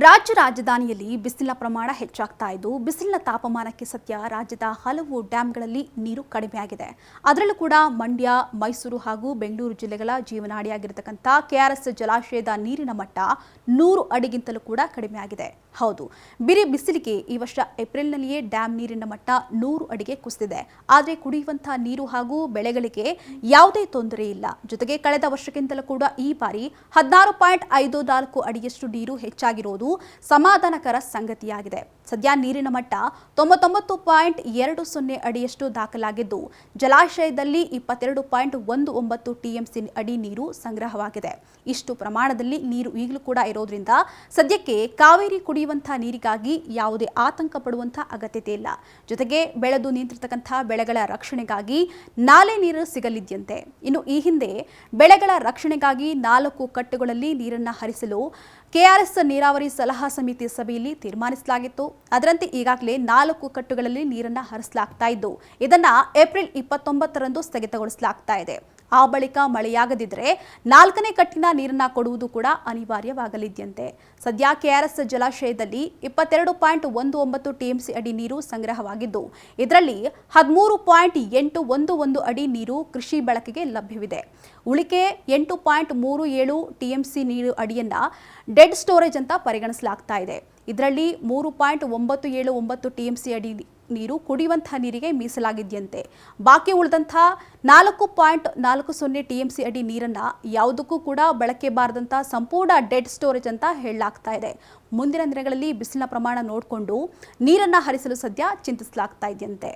ರಾಜ್ಯ ರಾಜಧಾನಿಯಲ್ಲಿ ಬಿಸಿಲಿನ ಪ್ರಮಾಣ ಹೆಚ್ಚಾಗ್ತಾ ಇದ್ದು ಬಿಸಿಲಿನ ತಾಪಮಾನಕ್ಕೆ ಸದ್ಯ ರಾಜ್ಯದ ಹಲವು ಡ್ಯಾಂಗಳಲ್ಲಿ ನೀರು ಕಡಿಮೆಯಾಗಿದೆ. ಅದರಲ್ಲೂ ಕೂಡ ಮಂಡ್ಯ, ಮೈಸೂರು ಹಾಗೂ ಬೆಂಗಳೂರು ಜಿಲ್ಲೆಗಳ ಜೀವನಾಡಿಯಾಗಿರತಕ್ಕಂಥ ಕೆಆರ್ಎಸ್ ಜಲಾಶಯದ ನೀರಿನ ಮಟ್ಟ 100 ಅಡಿಗಿಂತಲೂ ಕೂಡ ಕಡಿಮೆಯಾಗಿದೆ. ಹೌದು, ಬಿರಿ ಬಿಸಿಲಿಗೆ ಈ ವರ್ಷ ಏಪ್ರಿಲ್ನಲ್ಲಿಯೇ ಡ್ಯಾಂ ನೀರಿನ ಮಟ್ಟ 100 ಅಡಿಗೆ ಕುಸಿದಿದೆ. ಆದರೆ ಕುಡಿಯುವಂತಹ ನೀರು ಹಾಗೂ ಬೆಳೆಗಳಿಗೆ ಯಾವುದೇ ತೊಂದರೆ ಇಲ್ಲ. ಜೊತೆಗೆ ಕಳೆದ ವರ್ಷಕ್ಕಿಂತಲೂ ಕೂಡ ಈ ಬಾರಿ 16.54 ಅಡಿಯಷ್ಟು ನೀರು ಹೆಚ್ಚಾಗಿರೋದು ಸಮಾಧಾನಕರ ಸಂಗತಿಯಾಗಿದೆ. ಸದ್ಯ ನೀರಿನ ಮಟ್ಟ 99.20 ಅಡಿಯಷ್ಟು ದಾಖಲಾಗಿದ್ದು ಜಲಾಶಯದಲ್ಲಿ 22.19 ಟಿಎಂಸಿ ಅಡಿ ನೀರು ಸಂಗ್ರಹವಾಗಿದೆ. ಇಷ್ಟು ಪ್ರಮಾಣದಲ್ಲಿ ನೀರು ಈಗಲೂ ಕೂಡ ಇರೋದ್ರಿಂದ ಸದ್ಯಕ್ಕೆ ಕಾವೇರಿ ಕುಡಿಯುವಂತಹ ನೀರಿಗಾಗಿ ಯಾವುದೇ ಆತಂಕ ಪಡುವಂತಹ ಅಗತ್ಯತೆ ಇಲ್ಲ. ಜೊತೆಗೆ ಬೆಳೆದು ನಿಂತಿರತಕ್ಕಂತಹ ಬೆಳೆಗಳ ರಕ್ಷಣೆಗಾಗಿ ನಾಲೆ ನೀರು ಸಿಗಲಿದ್ಯಂತೆ. ಇನ್ನು ಈ ಹಿಂದೆ ಬೆಳೆಗಳ ರಕ್ಷಣೆಗಾಗಿ 4 ಕಟ್ಟುಗಳಲ್ಲಿ ನೀರನ್ನು ಹರಿಸಲು ಕೆಆರ್ಎಸ್ ನೀರಾವರಿ ಸಲಹಾ ಸಮಿತಿ ಸಭೆಯಲ್ಲಿ ತೀರ್ಮಾನಿಸಲಾಗಿತ್ತು. ಅದರಂತೆ ಈಗಾಗಲೇ 4 ಕಟ್ಟುಗಳಲ್ಲಿ ನೀರನ್ನು ಹರಿಸಲಾಗ್ತಾ ಇದ್ದು ಇದನ್ನ ಏಪ್ರಿಲ್ 29ರಂದು ಸ್ಥಗಿತಗೊಳಿಸಲಾಗ್ತಾ ಇದೆ. ಆ ಬಳಿಕ ಮಳೆಯಾಗದಿದ್ದರೆ 4ನೇ ಕಟ್ಟಿನ ನೀರನ್ನ ಕೊಡುವುದು ಕೂಡ ಅನಿವಾರ್ಯವಾಗಲಿದ್ಯಂತೆ. ಸದ್ಯ ಕೆಆರ್ಎಸ್ ಜಲಾಶಯದಲ್ಲಿ 22.19 ಟಿಎಂಸಿ ಅಡಿ ನೀರು ಸಂಗ್ರಹವಾಗಿದ್ದು ಇದರಲ್ಲಿ 13.811 ಅಡಿ ನೀರು ಕೃಷಿ ಬಳಕೆಗೆ ಲಭ್ಯವಿದೆ. ಉಳಿಕೆ 8.37 ಟಿಎಂಸಿ ನೀರು ಅಡಿಯನ್ನ ಡೆಡ್ ಸ್ಟೋರೇಜ್ ಅಂತ ಪರಿಗಣಿಸಲಾಗ್ತಾ ಇದೆ. ಇದರಲ್ಲಿ 3.979 ಟಿಎಂಸಿ ಅಡಿ ನೀರು ಕುಡಿಯುವಂತಹ ನೀರಿಗೆ ಮೀಸಲಾಗಿದೆಯಂತೆ. ಬಾಕಿ ಉಳಿದಂತಹ 4.40 ಟಿಎಂಸಿ ಅಡಿ ನೀರನ್ನ ಯಾವುದಕ್ಕೂ ಕೂಡ ಬಳಕೆ ಬಾರದಂತಹ ಸಂಪೂರ್ಣ ಡೆಡ್ ಸ್ಟೋರೇಜ್ ಅಂತ ಹೇಳಲಾಗ್ತಾ ಇದೆ. ಮುಂದಿನ ದಿನಗಳಲ್ಲಿ ಬಿಸಿಲಿನ ಪ್ರಮಾಣ ನೋಡಿಕೊಂಡು ನೀರನ್ನ ಹರಿಸಲು ಸದ್ಯ ಚಿಂತಿಸಲಾಗ್ತಾ ಇದೆಯಂತೆ.